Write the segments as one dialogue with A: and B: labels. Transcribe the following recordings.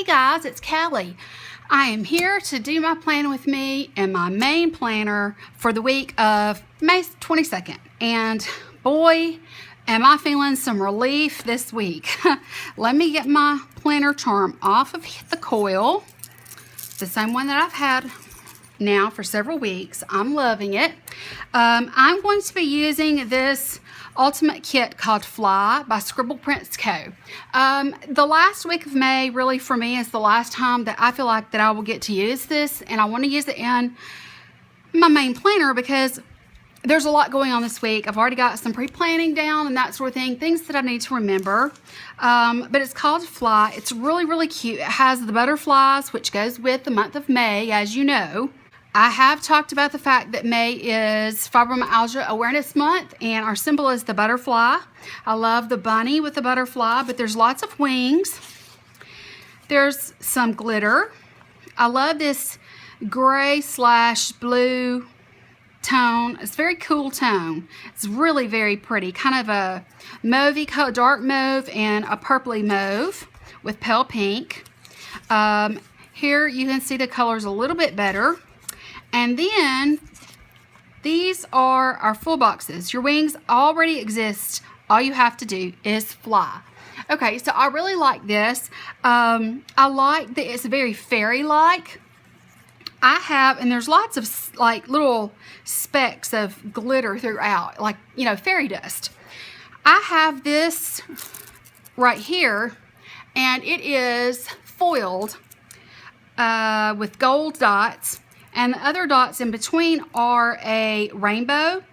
A: Hey guys, it's Kelly. I am here to do my planning with me and my main planner for the week of May 22nd. And boy, am I feeling some relief this week. Let me get my planner charm off of the coil. The same one that I've had now for several weeks. I'm loving it. I'm going to be using this ultimate kit called Fly by Scribble Prints Co. The last week of May really for me is the last time that I feel like that I will get to use this, and I want to use it in my main planner because there's a lot going on this week. I've already got some pre-planning down and that sort of thing, things that I need to remember. But it's called Fly. It's really, really cute. It has the butterflies, which goes with the month of May, as you know. I have talked about the fact that May is Fibromyalgia Awareness Month, and our symbol is the butterfly. I love the bunny with the butterfly, but there's lots of wings. There's some glitter. I love this gray / blue tone. It's a very cool tone. It's really very pretty, kind of a mauvey color, dark mauve and a purpley mauve with pale pink. Here you can see the colors a little bit better. And then these are our full boxes. Your wings already exist. All you have to do is fly. Okay, so I really like this. I like that it's very fairy-like. And there's lots of like little specks of glitter throughout, like, you know, fairy dust. I have this right here, and it is foiled with gold dots. And the other dots in between are a rainbow,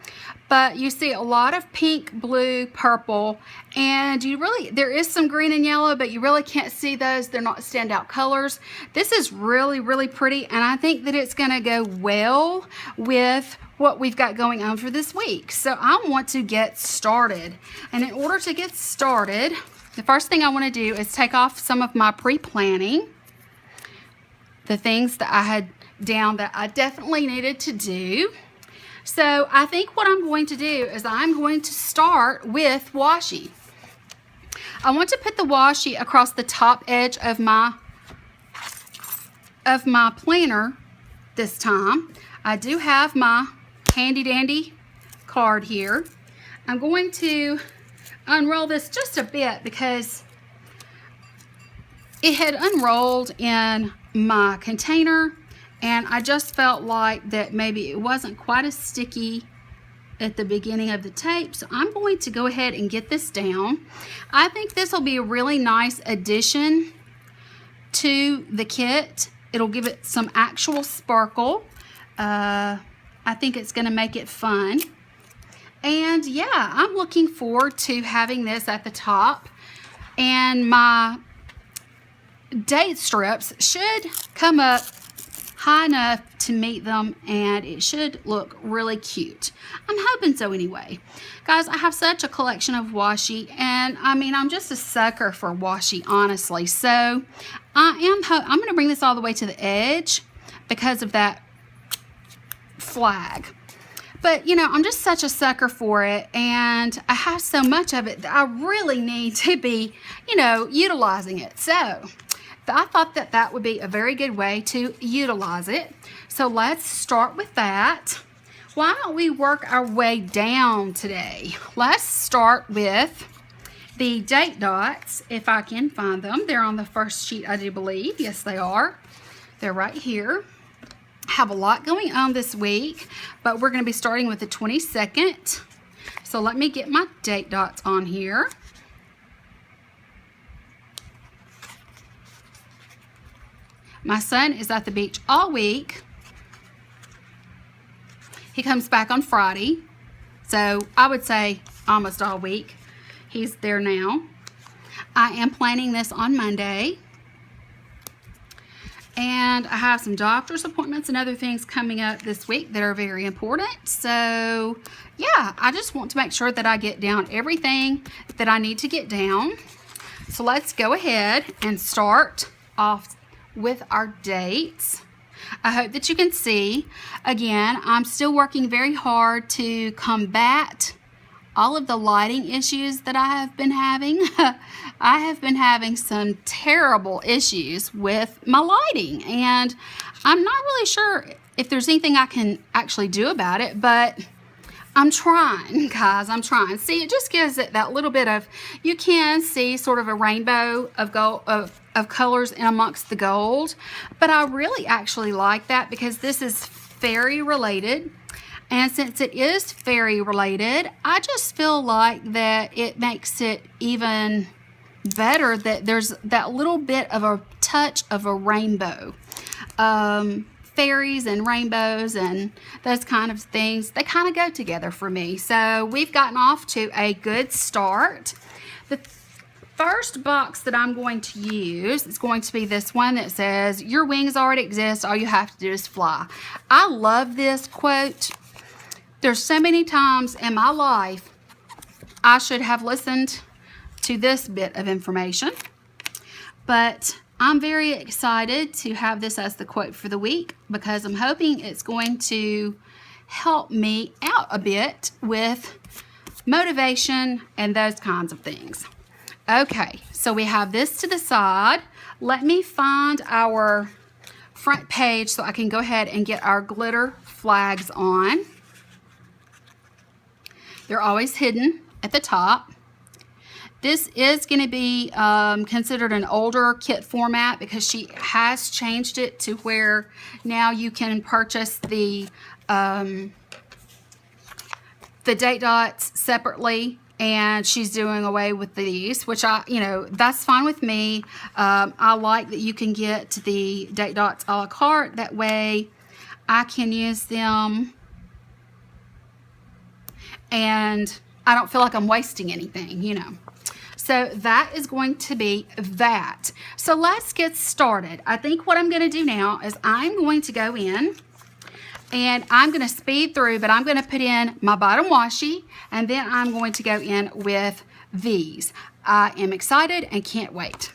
A: but you see a lot of pink, blue, purple, and there is some green and yellow, but you really can't see those. They're not standout colors. This is really, really pretty, and I think that it's gonna go well with what we've got going on for this week. So I want to get started. And in order to get started, the first thing I wanna do is take off some of my pre-planning, the things that I had down that I definitely needed to do. So I think what I'm going to do is I'm going to start with washi. I want to put the washi across the top edge of my planner this time. I do have my handy dandy card here. I'm going to unroll this just a bit because it had unrolled in my container, and I just felt like that maybe it wasn't quite as sticky at the beginning of the tape. So I'm going to go ahead and get this down. I think this will be a really nice addition to the kit. It'll give it some actual sparkle. I think it's going to make it fun. And yeah, I'm looking forward to having this at the top. And my date strips should come up high enough to meet them, and it should look really cute. I'm hoping so anyway. Guys, I have such a collection of washi, and I mean, I'm just a sucker for washi, honestly. So I'm going to bring this all the way to the edge because of that flag. But, you know, I'm just such a sucker for it, and I have so much of it that I really need to be, you know, utilizing it. So I thought that that would be a very good way to utilize it. So let's start with that. Why don't we work our way down today? Let's start with the date dots, if I can find them. They're on the first sheet, I do believe. Yes, they are. They're right here. Have a lot going on this week, but we're going to be starting with the 22nd. So let me get my date dots on here. My son is at the beach all week. He comes back on Friday, so I would say almost all week. He's there now. I am planning this on Monday. And I have some doctor's appointments and other things coming up this week that are very important. So yeah, I just want to make sure that I get down everything that I need to get down. So let's go ahead and start off with our dates. I hope that you can see. Again, I'm still working very hard to combat all of the lighting issues that I have been having. I have been having some terrible issues with my lighting, and I'm not really sure if there's anything I can actually do about it, but I'm trying, guys. I'm trying. See, it just gives it that little bit of, you can see sort of a rainbow of gold, of colors in amongst the gold, but I really actually like that because this is fairy related. And since it is fairy related, I just feel like that it makes it even better that there's that little bit of a touch of a rainbow. Fairies and rainbows and those kind of things, they kind of go together for me. So we've gotten off to a good start. The first box that I'm going to use is going to be this one that says, "Your wings already exist, all you have to do is fly." I love this quote. There's so many times in my life I should have listened to this bit of information, but I'm very excited to have this as the quote for the week because I'm hoping it's going to help me out a bit with motivation and those kinds of things. Okay, so we have this to the side. Let me find our front page so I can go ahead and get our glitter flags on. They're always hidden at the top. This is going to be considered an older kit format because she has changed it to where now you can purchase the date dots separately, and she's doing away with these, which that's fine with me. I like that you can get the date dots a la carte. That way I can use them and I don't feel like I'm wasting anything, So that is going to be that. So let's get started. I think what I'm going to do now is I'm going to go in and I'm going to speed through, but I'm going to put in my bottom washi and then I'm going to go in with these. I am excited and can't wait.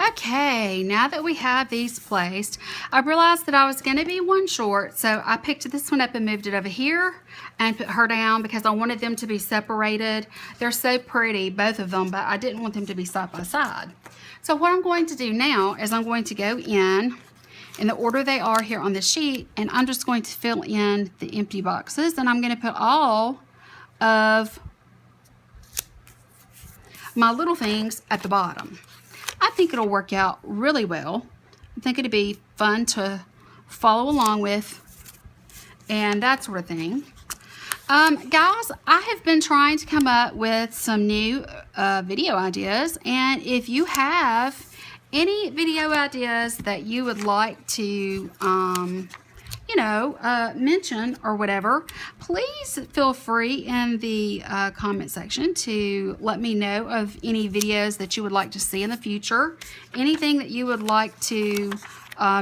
A: Okay, now that we have these placed, I realized that I was going to be one short, so I picked this one up and moved it over here and put her down because I wanted them to be separated. They're so pretty, both of them, but I didn't want them to be side by side. So what I'm going to do now is I'm going to go in the order they are here on the sheet, and I'm just going to fill in the empty boxes, and I'm going to put all of my little things at the bottom. I think it'll work out really well. I think it'd be fun to follow along with and that sort of thing. Guys, I have been trying to come up with some new video ideas, and if you have any video ideas that you would like to mention or whatever, please feel free in the comment section to let me know of any videos that you would like to see in the future. Anything that you would like to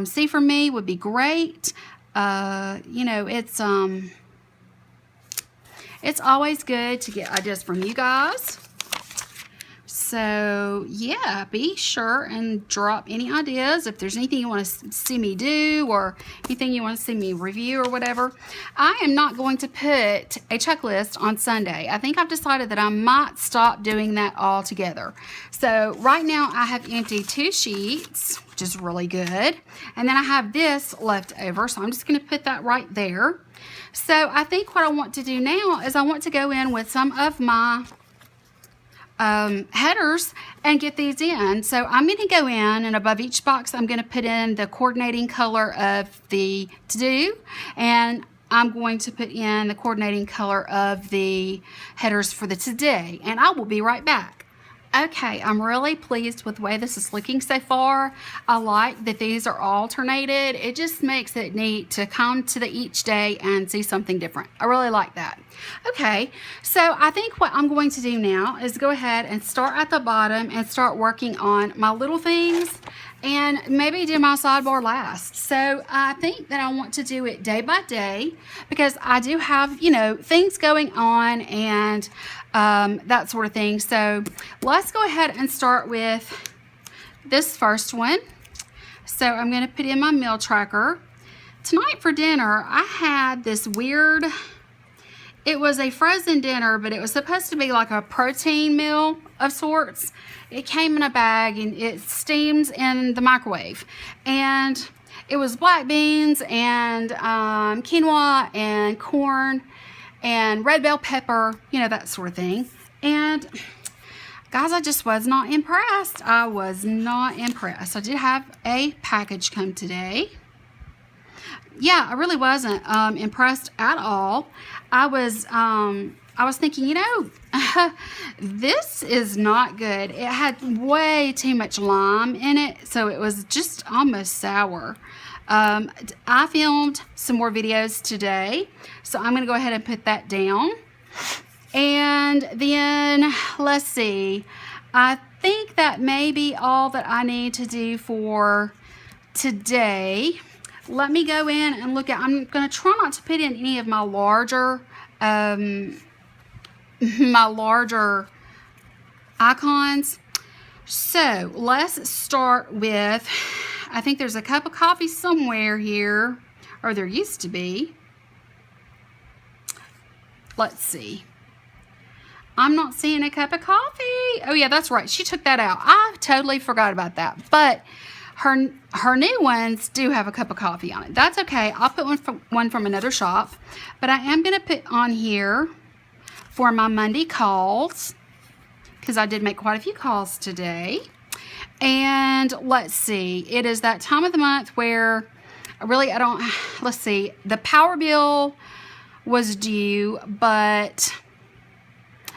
A: see from me would be great. It's always good to get ideas from you guys. So yeah, be sure and drop any ideas if there's anything you want to see me do or anything you want to see me review or whatever. I am not going to put a checklist on Sunday. I think I've decided that I might stop doing that altogether. So right now I have emptied 2 sheets, which is really good. And then I have this left over, so I'm just going to put that right there. So I think what I want to do now is I want to go in with some of my headers and get these in. So I'm going to go in, and above each box I'm going to put in the coordinating color of the to-do, and I'm going to put in the coordinating color of the headers for the today, and I will be right back. Okay, I'm really pleased with the way this is looking so far. I like that these are alternated. It just makes it neat to come to each day and see something different. I really like that. Okay, so I think what I'm going to do now is go ahead and start at the bottom and start working on my little things and maybe do my sidebar last. So I think that I want to do it day by day because I do have, you know, things going on and that sort of thing. So let's go ahead and start with this first one. So I'm going to put in my meal tracker. Tonight for dinner, I had this weird, it was a frozen dinner, but it was supposed to be like a protein meal of sorts. It came in a bag and it steams in the microwave. And it was black beans and quinoa and corn and red bell pepper, you know, that sort of thing. And guys, I just was not impressed. I was not impressed. I did have a package come today. Yeah, I really wasn't impressed at all. I was thinking, you know, this is not good. It had way too much lime in it, so it was just almost sour. I filmed some more videos today, so I'm going to go ahead and put that down. And then, let's see, I think that may be all that I need to do for today. Let me go in and look at, I'm going to try not to put in any of my larger icons. So let's start with, I think there's a cup of coffee somewhere here, or there used to be. Let's see. I'm not seeing a cup of coffee. Oh yeah, that's right. She took that out. I totally forgot about that. But her new ones do have a cup of coffee on it. That's okay. I'll put one from another shop. But I am going to put on here for my Monday calls, because I did make quite a few calls today. And let's see, it is that time of the month where let's see, the power bill was due, but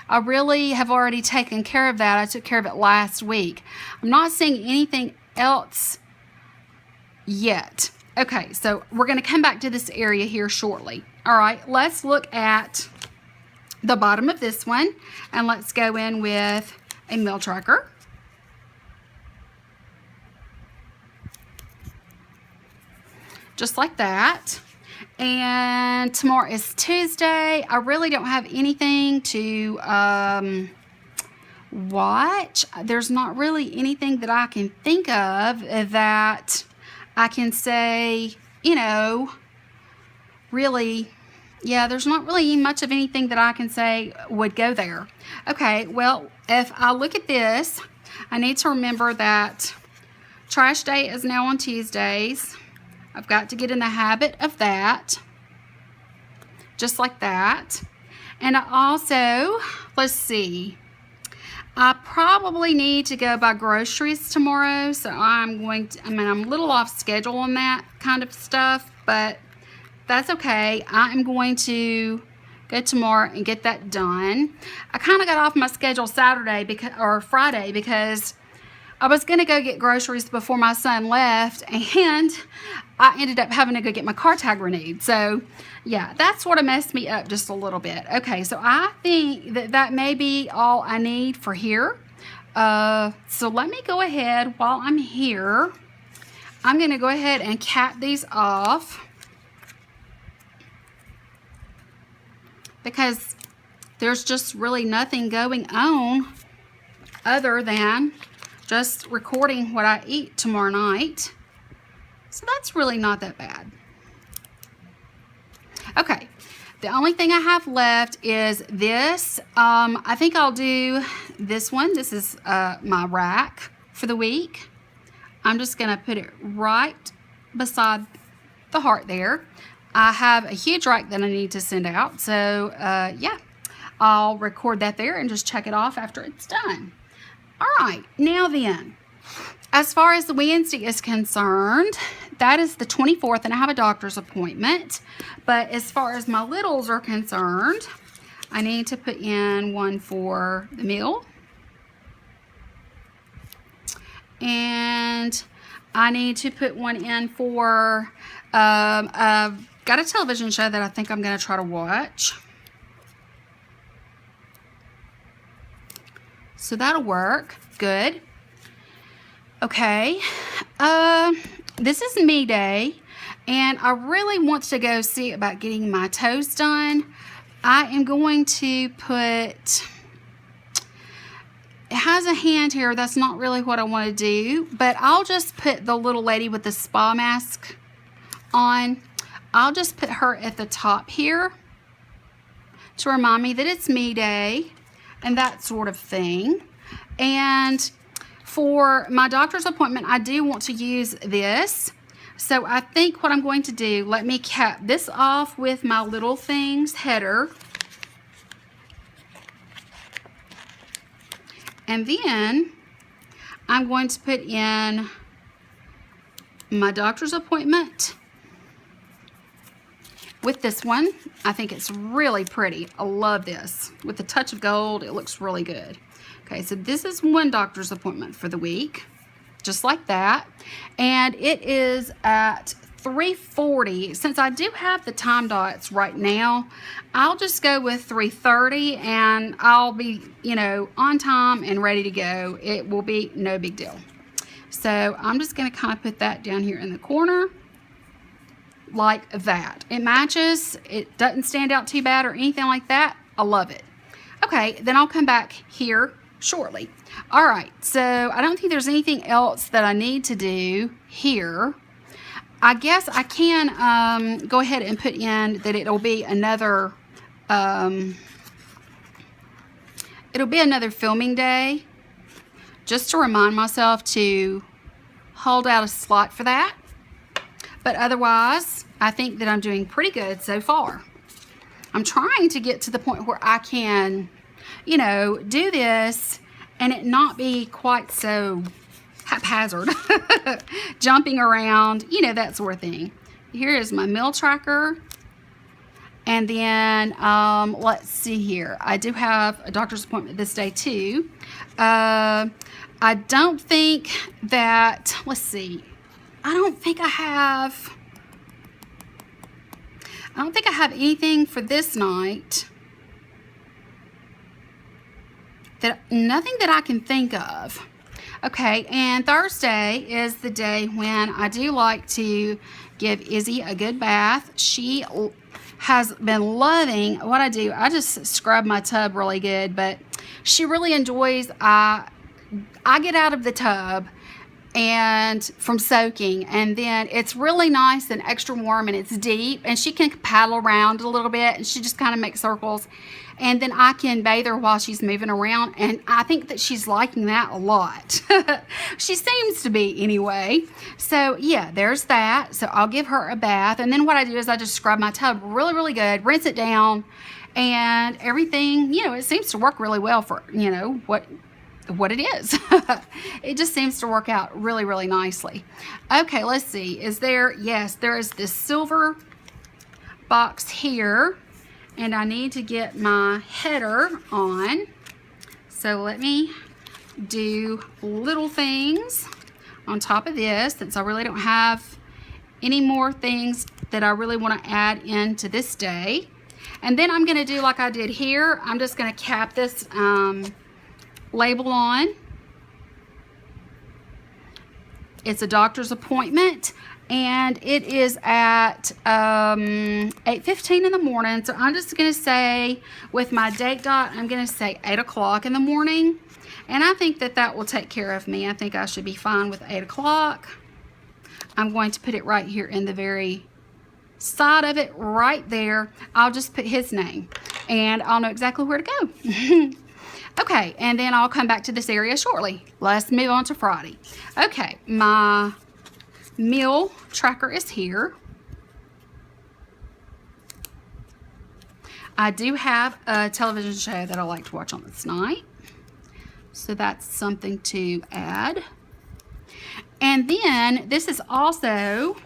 A: I really have already taken care of that. I took care of it last week. I'm not seeing anything else yet. Okay, so we're going to come back to this area here shortly. All right, let's look at the bottom of this one, and let's go in with a meal tracker. Just like that. And tomorrow is Tuesday. I really don't have anything to watch. There's not really anything that I can think of that I can say, you know, really, yeah, there's not really much of anything that I can say would go there. Okay, well, if I look at this, I need to remember that trash day is now on Tuesdays. I've got to get in the habit of that, just like that. And I also, let's see, I probably need to go buy groceries tomorrow, so I'm a little off schedule on that kind of stuff, but that's okay. I am going to go tomorrow and get that done. I kind of got off my schedule Friday because I was going to go get groceries before my son left, and I ended up having to go get my car tag renewed. So, yeah, that sort of messed me up just a little bit. Okay, so I think that may be all I need for here. So let me go ahead while I'm here. I'm going to go ahead and cap these off because there's just really nothing going on other than just recording what I eat tomorrow night. So that's really not that bad. Okay, the only thing I have left is this. I think I'll do this one. This is my rack for the week. I'm just gonna put it right beside the heart there. I have a huge rack that I need to send out. So yeah, I'll record that there and just check it off after it's done. All right, now then, as far as the Wednesday is concerned, that is the 24th, and I have a doctor's appointment. But as far as my littles are concerned, I need to put in one for the meal. And I need to put one in for, I've got a television show that I think I'm going to try to watch. So that'll work. Good. Okay. This is me day, and I really want to go see about getting my toes done. I am going to put, it has a hand here. That's not really what I want to do, but I'll just put the little lady with the spa mask on. I'll just put her at the top here to remind me that it's me day and that sort of thing. And for my doctor's appointment, I do want to use this. So I think what I'm going to do, let me cap this off with my little things header. And then I'm going to put in my doctor's appointment with this one. I think it's really pretty. I love this. With a touch of gold, it looks really good. Okay, so this is one doctor's appointment for the week, just like that. And it is at 3:40. Since I do have the time dots right now, I'll just go with 3:30 and I'll be, you know, on time and ready to go. It will be no big deal. So I'm just going to kind of put that down here in the corner like that. It matches. It doesn't stand out too bad or anything like that. I love it. Okay, then I'll come back here shortly. All right, so I don't think there's anything else that I need to do here. I guess I can go ahead and put in that it'll be another filming day, just to remind myself to hold out a slot for that. But otherwise, I think that I'm doing pretty good so far. I'm trying to get to the point where I can, you know, do this and it not be quite so haphazard, jumping around, you know, that sort of thing. Here is my meal tracker. And then, let's see here. I do have a doctor's appointment this day too. I don't think that, let's see. I don't think I have anything for this night. Nothing that I can think of. Okay, and Thursday is the day when I do like to give Izzy a good bath. She has been loving what I do. I just scrub my tub really good, but she really enjoys, I get out of the tub and from soaking, and then it's really nice and extra warm and it's deep, and she can paddle around a little bit and she just kind of makes circles, and then I can bathe her while she's moving around, and I think that she's liking that a lot. She seems to be anyway. So yeah, there's that. So I'll give her a bath, and then what I do is I just scrub my tub really, really good, rinse it down, and everything, you know, it seems to work really well for, you know, what it is. It just seems to work out really, really nicely. Okay, let's see. Is there, yes, there is this silver box here, and I need to get my header on. So let me do little things on top of this, since I really don't have any more things that I really want to add into this day. And then I'm going to do like I did here. I'm just going to cap this label on. It's a doctor's appointment, and it is at 8:15 in the morning. So I'm just going to say, with my date dot, I'm going to say 8 o'clock in the morning. And I think that that will take care of me. I think I should be fine with 8 o'clock. I'm going to put it right here in the very side of it, right there. I'll just put his name and I'll know exactly where to go. Okay, and then I'll come back to this area shortly. Let's move on to Friday. Okay, my meal tracker is here. I do have a television show that I like to watch on this night, so that's something to add. And then this is also,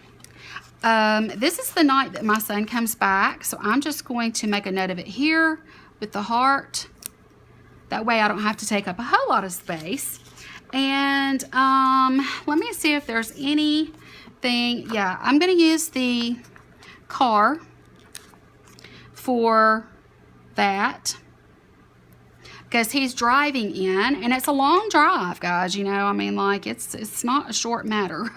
A: this is the night that my son comes back, so I'm just going to make a note of it here with the heart. That way I don't have to take up a whole lot of space. And let me see if there's anything. Yeah, I'm going to use the car for that because he's driving in, and it's a long drive, guys. You know, I mean, like, it's not a short matter.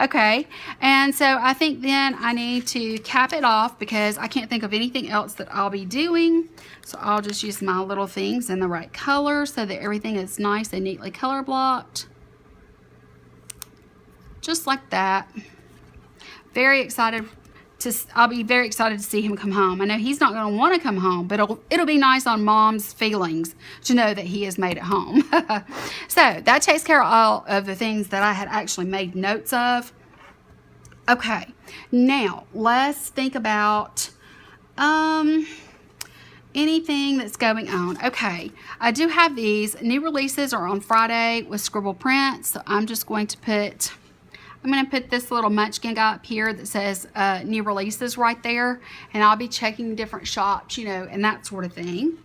A: Okay, and so I think then I need to cap it off because I can't think of anything else that I'll be doing. So I'll just use my little things in the right color so that everything is nice and neatly color blocked. Just like that. Very excited. I'll be very excited to see him come home. I know he's not going to want to come home, but it'll be nice on Mom's feelings to know that he has made it home. So that takes care of all of the things that I had actually made notes of. Okay, now let's think about anything that's going on. Okay, I do have these new releases are on Friday with Scribble Prints, so I'm just going to put. I'm going to put this little munchkin guy up here that says new releases right there. And I'll be checking different shops, you know, and that sort of thing.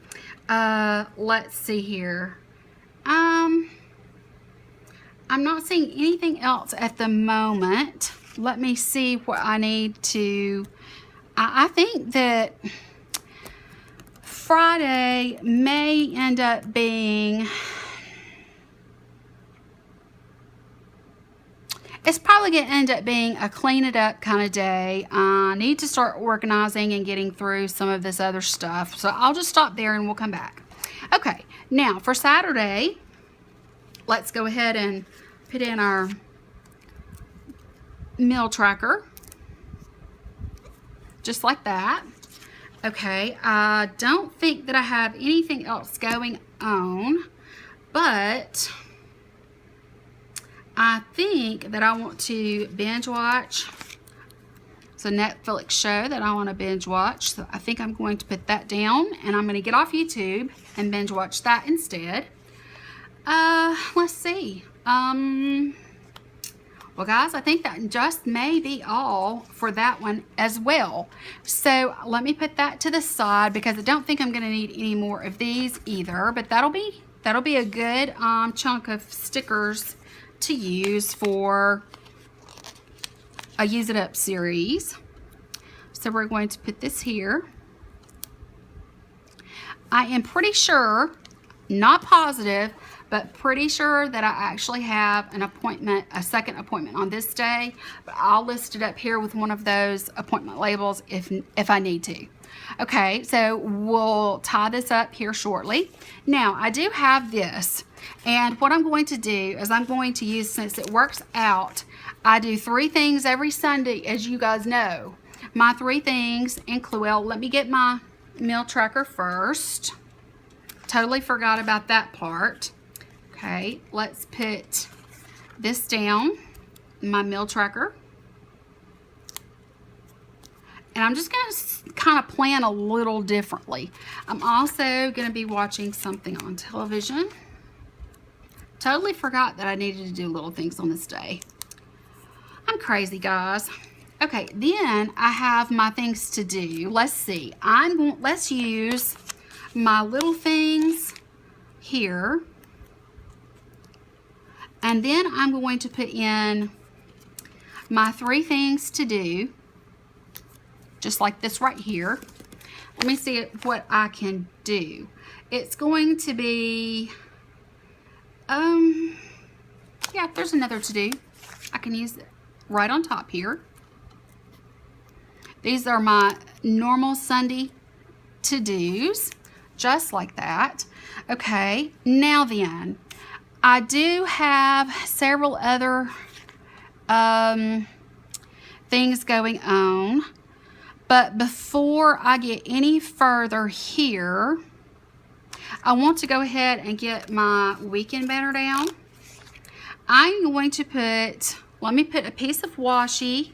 A: Let's see here. I'm not seeing anything else at the moment. Let me see what I need to... I think that Friday may end up being... It's probably going to end up being a clean it up kind of day. I need to start organizing and getting through some of this other stuff. So I'll just stop there and we'll come back. Okay, now for Saturday, let's go ahead and put in our meal tracker. Just like that. Okay, I don't think that I have anything else going on, but... I think that I want to binge watch. It's a Netflix show that I want to binge watch. So I think I'm going to put that down and I'm going to get off YouTube and binge watch that instead. Let's see. Well, guys, I think that just may be all for that one as well. So let me put that to the side because I don't think I'm going to need any more of these either. But that'll be a good chunk of stickers to use for a Use It Up series. So we're going to put this here. I am pretty sure, not positive, but pretty sure that I actually have an appointment, a second appointment on this day, but I'll list it up here with one of those appointment labels if I need to. Okay, so we'll tie this up here shortly. Now, I do have this, and what I'm going to do is I'm going to use, since it works out, I do 3 things every Sunday, as you guys know. My 3 things include, well, let me get my meal tracker first. Totally forgot about that part. Okay, let's put this down, my meal tracker. And I'm just going to kind of plan a little differently. I'm also going to be watching something on television. Totally forgot that I needed to do little things on this day. I'm crazy, guys. Okay, then I have my things to do. Let's see. Let's use my little things here. And then I'm going to put in my 3 things to do. Just like this right here. Let me see what I can do. It's going to be, yeah, there's another to do. I can use it right on top here. These are my normal Sunday to-dos, just like that. Okay, now then, I do have several other things going on, but before I get any further here, I want to go ahead and get my weekend banner down. I'm going to put, let me put a piece of washi.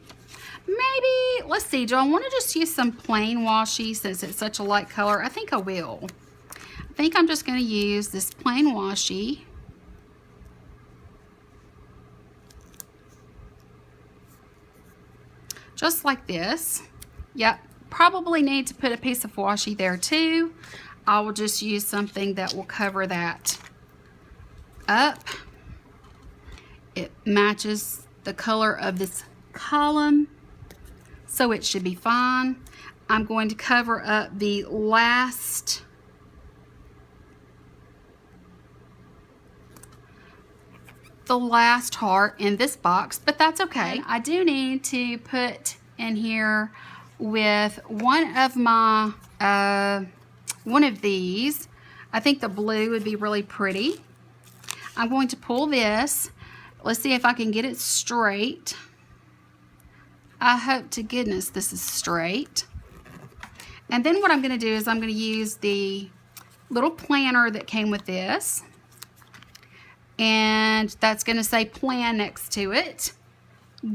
A: Maybe, let's see, do I want to just use some plain washi since it's such a light color? I think I will. I think I'm just going to use this plain washi. Just like this. Yep, probably need to put a piece of washi there too. I will just use something that will cover that up. It matches the color of this column, so it should be fine. I'm going to cover up the last heart in this box, but that's okay. I do need to put in here with one of my one of these. I think the blue would be really pretty. I'm going to pull this. Let's see if I can get it straight. I hope to goodness this is straight. And then what I'm going to do is I'm going to use the little planner that came with this, and that's going to say plan next to it.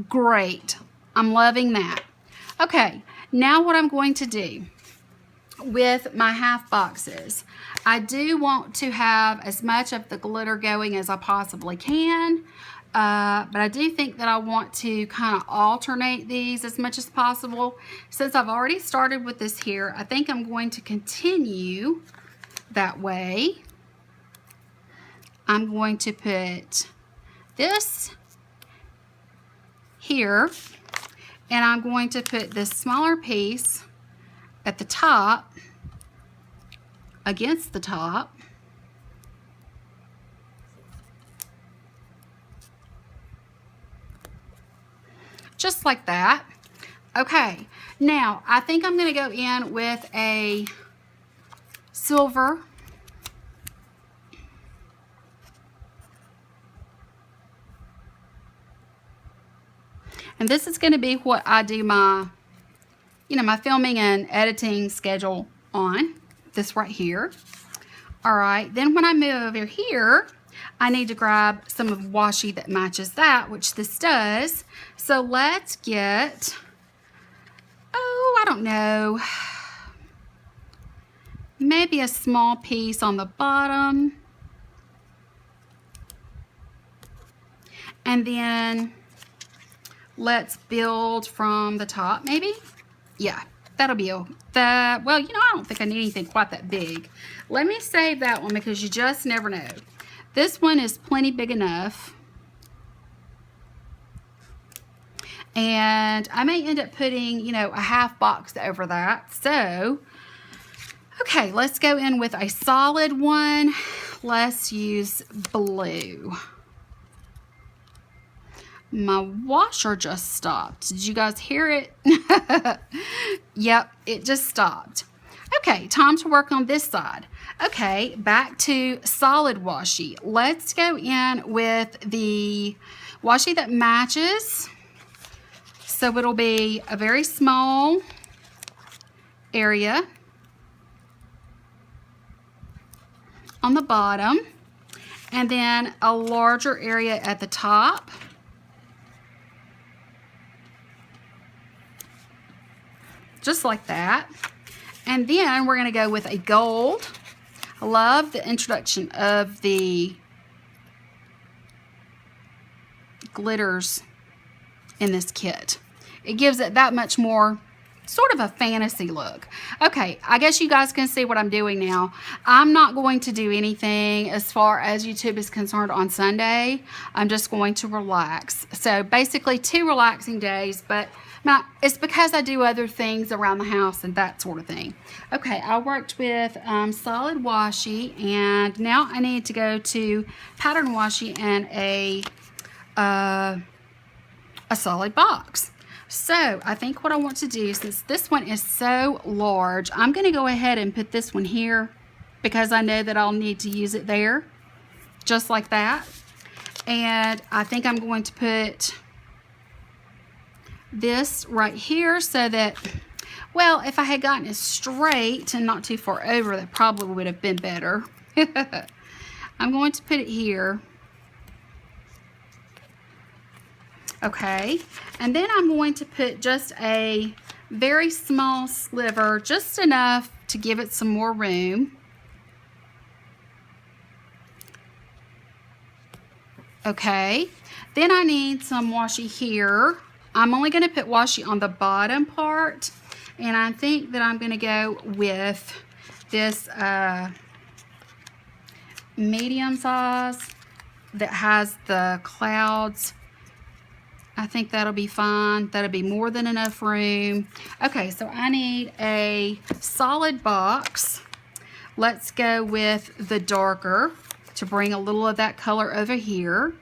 A: Great. I'm loving that. Okay, now what I'm going to do with my half boxes, I do want to have as much of the glitter going as I possibly can, but I do think that I want to kind of alternate these as much as possible. Since I've already started with this here, I think I'm going to continue that way. I'm going to put this here, and I'm going to put this smaller piece at the top, against the top. Just like that. Okay, now I think I'm going to go in with a silver. And this is going to be what I do my, my filming and editing schedule on. This right here. All right, then when I move over here, I need to grab some of washi that matches that, which this does. So let's get, I don't know, maybe a small piece on the bottom. And then let's build from the top, maybe. Yeah, that'll be that. Well, I don't think I need anything quite that big. Let me save that one because you just never know. This one is plenty big enough. And I may end up putting, a half box over that. So, okay, let's go in with a solid one. Let's use blue. My washer just stopped. Did you guys hear it? Yep, it just stopped. Okay, time to work on this side. Okay, back to solid washi. Let's go in with the washi that matches. So it'll be a very small area on the bottom, and then a larger area at the top. Just like that. And then we're going to go with a gold. I love the introduction of the glitters in this kit. It gives it that much more sort of a fantasy look. Okay, I guess you guys can see what I'm doing now. I'm not going to do anything as far as YouTube is concerned on Sunday. I'm just going to relax. So basically 2 relaxing days, but now it's because I do other things around the house and that sort of thing. Okay, I worked with solid washi, and now I need to go to pattern washi and a solid box. So I think what I want to do, since this one is so large, I'm going to go ahead and put this one here. because I know that I'll need to use it there, just like that. And I think I'm going to put this right here so that, well, if I had gotten it straight and not too far over, that probably would have been better. I'm going to put it here. Okay, and then I'm going to put just a very small sliver, just enough to give it some more room. Okay, then I need some washi here. I'm only going to put washi on the bottom part, and I think that I'm going to go with this medium size that has the clouds. I think that'll be fine. That'll be more than enough room. Okay, so I need a solid box. Let's go with the darker to bring a little of that color over here.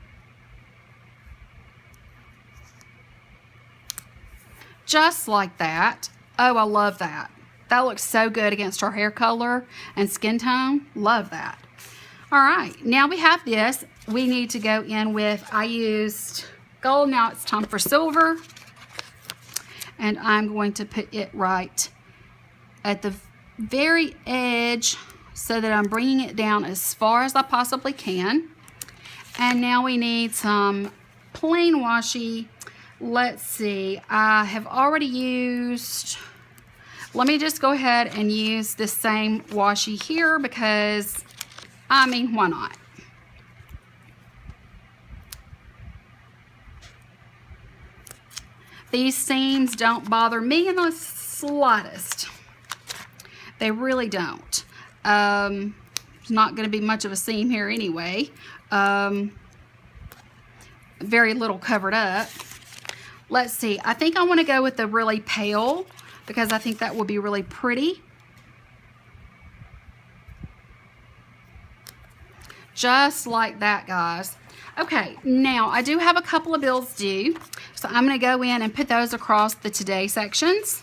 A: Just like that. Oh, I love that. That looks so good against our hair color and skin tone. Love that. All right, now we have this. We need to go in with, I used gold, now it's time for silver. And I'm going to put it right at the very edge so that I'm bringing it down as far as I possibly can. And now we need some plain washi. Let's see, I have already used, let me just go ahead and use the same washi here because, I mean, why not? These seams don't bother me in the slightest. They really don't. There's not going to be much of a seam here anyway. Very little covered up. Let's see. I think I want to go with the really pale because I think that will be really pretty. Just like that, guys. Okay, now I do have a couple of bills due, so I'm going to go in and put those across the today sections.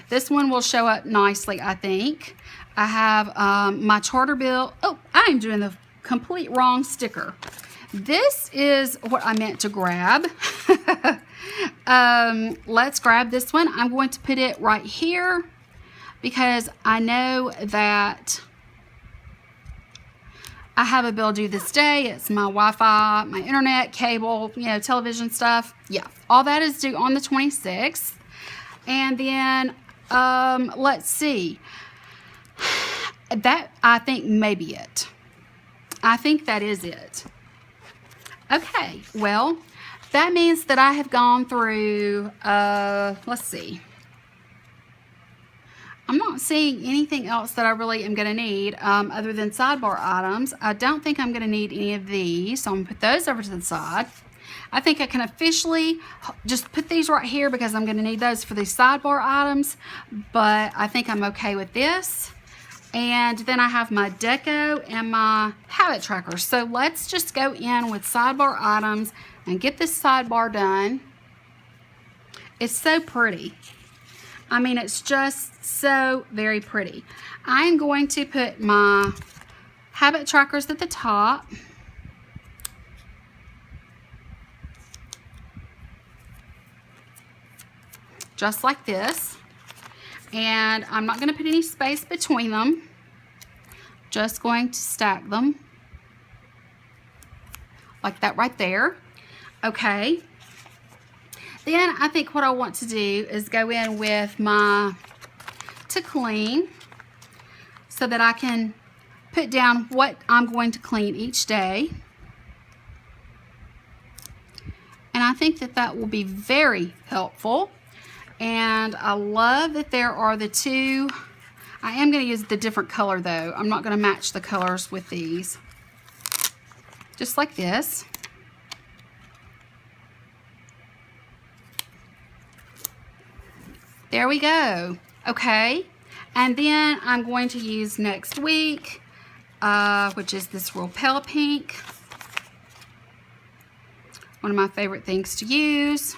A: This one will show up nicely, I think. I have my charter bill. Oh, I am doing the complete wrong sticker. This is what I meant to grab. Let's grab this one. I'm going to put it right here because I know that I have a bill due this day. It's my Wi-Fi, my internet, cable, you know, television stuff. Yeah, all that is due on the 26th. And then, let's see. That, I think, may be it. I think that is it. Okay, well, that means that I have gone through, let's see. I'm not seeing anything else that I really am going to need other than sidebar items. I don't think I'm going to need any of these, so I'm going to put those over to the side. I think I can officially just put these right here because I'm going to need those for these sidebar items, but I think I'm okay with this. And then I have my deco and my habit tracker. So let's just go in with sidebar items and get this sidebar done. It's so pretty. I mean, it's just so very pretty. I am going to put my habit trackers at the top. Just like this. And I'm not going to put any space between them. Just going to stack them. Like that right there. Okay. Then I think what I want to do is go in with my to clean so that I can put down what I'm going to clean each day. And I think that that will be very helpful. And I love that there are the two. I am going to use the different color though. I'm not going to match the colors with these. Just like this. There we go. Okay. And then I'm going to use next week, which is this real pale pink. One of my favorite things to use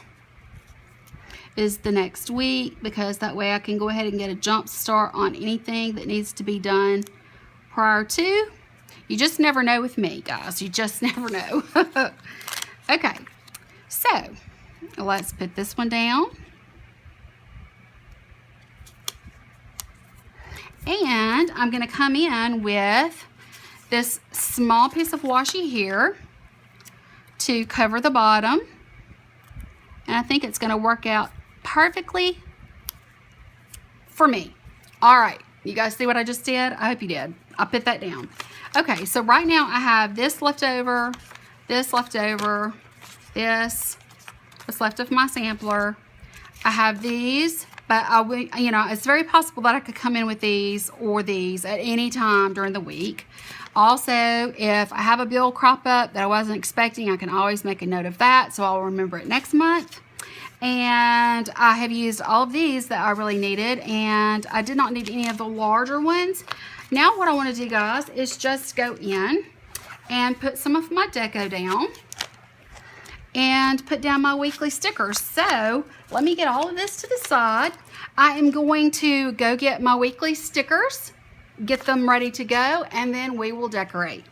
A: is the next week because that way I can go ahead and get a jump start on anything that needs to be done prior to. You just never know with me, guys. You just never know. Okay, so let's put this one down. And I'm going to come in with this small piece of washi here to cover the bottom. And I think it's going to work out perfectly for me. All right, you guys see what I just did? I hope you did. I'll put that down. Okay, so right now I have this left over, this left over, this, what's left of my sampler. I have these. But you know, it's very possible that I could come in with these or these at any time during the week. Also, if I have a bill crop up that I wasn't expecting, I can always make a note of that, so I'll remember it next month. And I have used all of these that I really needed, and I did not need any of the larger ones. Now what I want to do, guys, is just go in and put some of my deco down and put down my weekly stickers. So let me get all of this to the side. I am going to go get my weekly stickers, get them ready to go, and then we will decorate.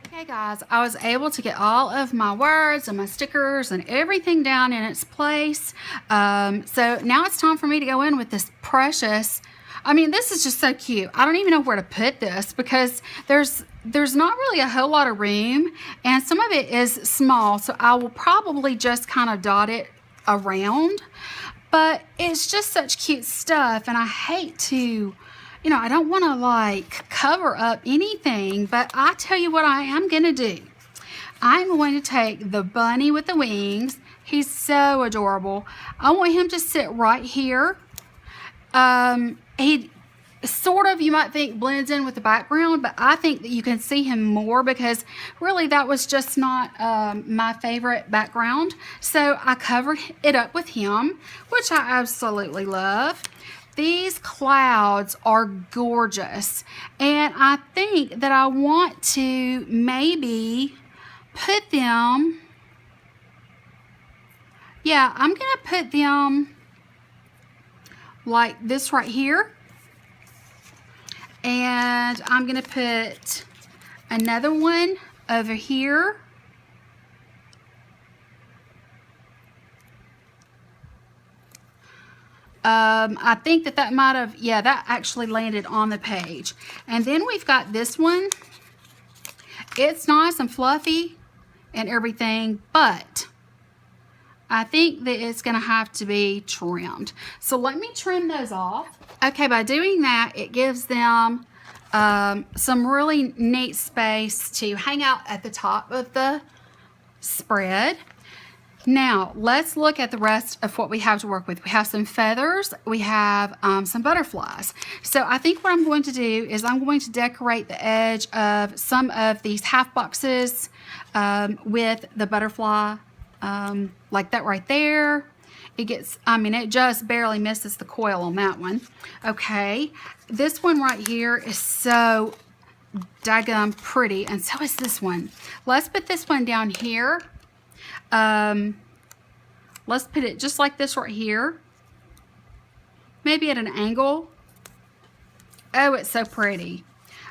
A: Okay guys, I was able to get all of my words and my stickers and everything down in its place. So now it's time for me to go in with this precious, I mean, this is just so cute. I don't even know where to put this because there's not really a whole lot of room, and some of it is small, so I will probably just kind of dot it around. But it's just such cute stuff, and I hate to, you know, I don't want to like cover up anything, but I tell you what I am going to do. I'm going to take the bunny with the wings. He's so adorable. I want him to sit right here. He sort of, you might think, blends in with the background, but I think that you can see him more because really that was just not my favorite background. So I covered it up with him, which I absolutely love. These clouds are gorgeous, and I think that I want to maybe put them, yeah, I'm gonna put them like this right here, and I'm gonna put another one over here. I think that might have, yeah, that actually landed on the page. And then we've got this one. It's nice and fluffy and everything, but I think that it's gonna have to be trimmed. So let me trim those off. Okay, by doing that, it gives them some really neat space to hang out at the top of the spread. Now, let's look at the rest of what we have to work with. We have some feathers, we have some butterflies. So I think what I'm going to do is I'm going to decorate the edge of some of these half boxes with the butterfly, like that right there. It gets, I mean, it just barely misses the coil on that one. Okay, this one right here is so daggum pretty, and so is this one. Let's put this one down here. Let's put it just like this right here, maybe at an angle. Oh, it's so pretty.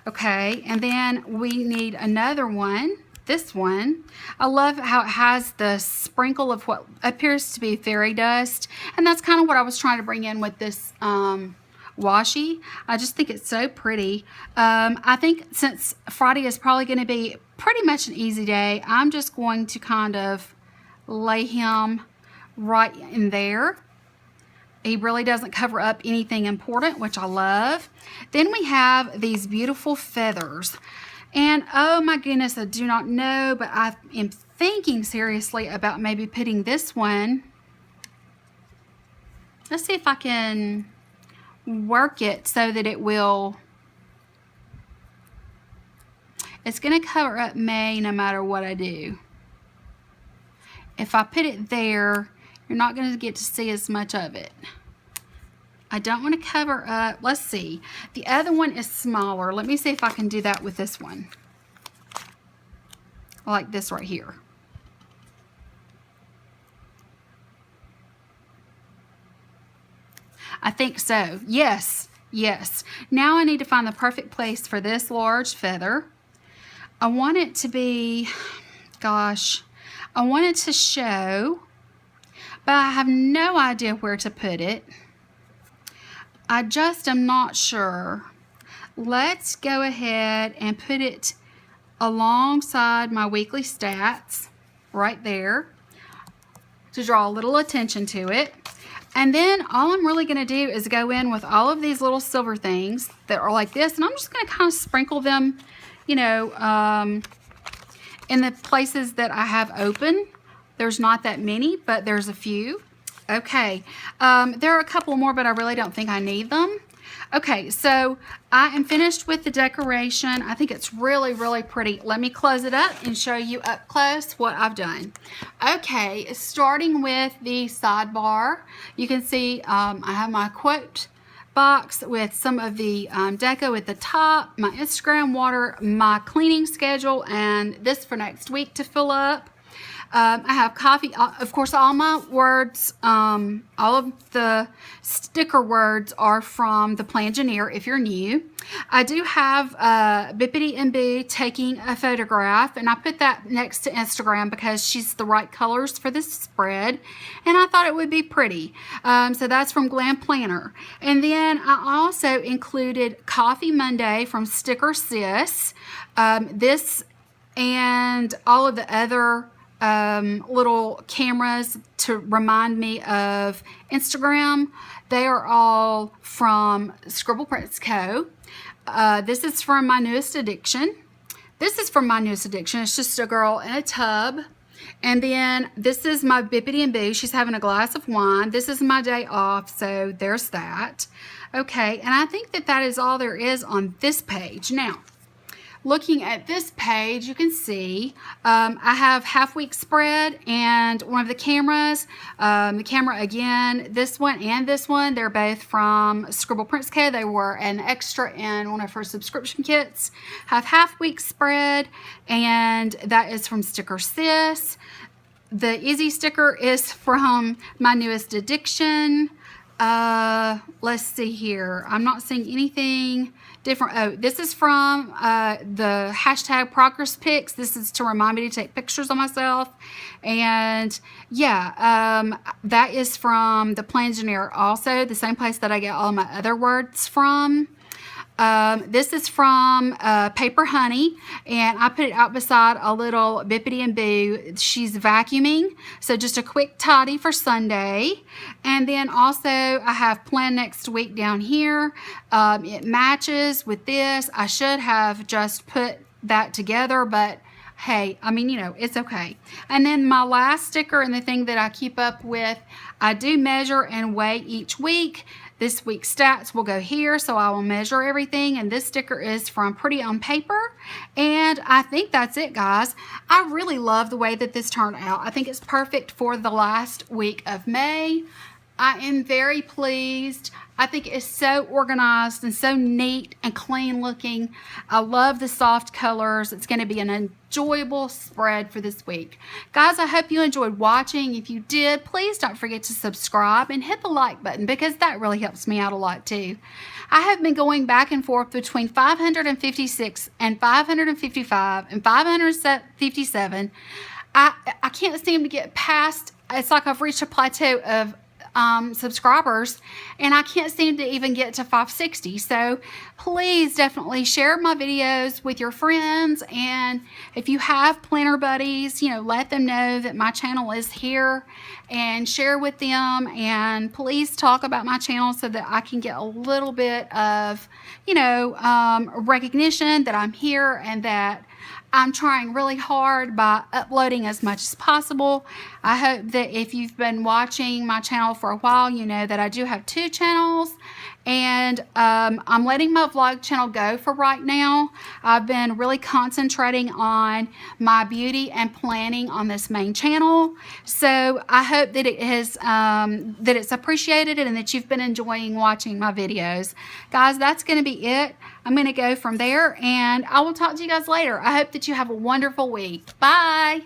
A: Okay, and then we need another one, this one. I love how it has the sprinkle of what appears to be fairy dust, and that's kind of what I was trying to bring in with this washi. I just think it's so pretty. I think since Friday is probably going to be pretty much an easy day, I'm just going to kind of lay him right in there. He really doesn't cover up anything important, which I love. Then we have these beautiful feathers, and oh my goodness, I do not know, but I am thinking seriously about maybe putting this one. Let's see if I can work it so that it will, it's going to cover up May no matter what I do. If I put it there, you're not going to get to see as much of it. I don't want to cover up, let's see. The other one is smaller. Let me see if I can do that with this one. Like this right here. I think so. Yes. Yes. Now I need to find the perfect place for this large feather. I want it to be, gosh, I want it to show, but I have no idea where to put it. I just am not sure. Let's go ahead and put it alongside my weekly stats right there to draw a little attention to it. And then all I'm really going to do is go in with all of these little silver things that are like this, and I'm just going to kind of sprinkle them, you know, in the places that I have open. There's not that many, but there's a few. Okay, there are a couple more, but I really don't think I need them. Okay, so I am finished with the decoration. I think it's really, really pretty. Let me close it up and show you up close what I've done. Okay, starting with the sidebar, you can see I have my quote box with some of the deco at the top, my Instagram water, my cleaning schedule, and this for next week to fill up. I have coffee, of course, all my words, all of the sticker words are from the Plangineer if you're new. I do have Bippity and Boo taking a photograph, and I put that next to Instagram because she's the right colors for this spread, and I thought it would be pretty. So that's from Glam Planner. And then I also included Coffee Monday from Sticker Sis. This and all of the other little cameras to remind me of Instagram. They are all from Scribble Prints Co. This is from my newest addiction. It's just a girl in a tub. And then this is my Bippity and Boo. She's having a glass of wine. This is my day off, so there's that. Okay, and I think that that is all there is on this page. Now, looking at this page, you can see I have half week spread and one of the cameras. The camera again, this one and this one, they're both from Scribble Prints Co. They were an extra in one of her subscription kits. Have half week spread, and that is from Sticker Sis. The Easy sticker is from my newest addiction. Let's see here. I'm not seeing anything different. Oh, this is from the hashtag progress pics. This is to remind me to take pictures of myself. And yeah, that is from the Plangineer also, the same place that I get all my other words from. This is from Paper Honey, and I put it out beside a little Bippity and Boo. She's vacuuming, so just a quick tidy for Sunday. And then also I have Plan Next Week down here. It matches with this. I should have just put that together, but hey, I mean, you know, it's okay. And then my last sticker, and the thing that I keep up with, I do measure and weigh each week. This week's stats will go here, so I will measure everything. And this sticker is from Pretty on Paper. And I think that's it, guys. I really love the way that this turned out. I think it's perfect for the last week of May. I am very pleased. I think it's so organized and so neat and clean looking. I love the soft colors. It's going to be an enjoyable spread for this week. Guys, I hope you enjoyed watching. If you did, please don't forget to subscribe and hit the like button because that really helps me out a lot too. I have been going back and forth between 556 and 555 and 557. I can't seem to get past, it's like I've reached a plateau of subscribers, and I can't seem to even get to 560. So please definitely share my videos with your friends, and if you have planner buddies, you know, let them know that my channel is here and share with them. And please talk about my channel so that I can get a little bit of, you know, recognition that I'm here and that I'm trying really hard by uploading as much as possible. I hope that if you've been watching my channel for a while, you know that I do have 2 channels, and I'm letting my vlog channel go for right now. I've been really concentrating on my beauty and planning on this main channel. So I hope that it has that it's appreciated and that you've been enjoying watching my videos. Guys, that's going to be it. I'm going to go from there, and I will talk to you guys later. I hope that you have a wonderful week. Bye.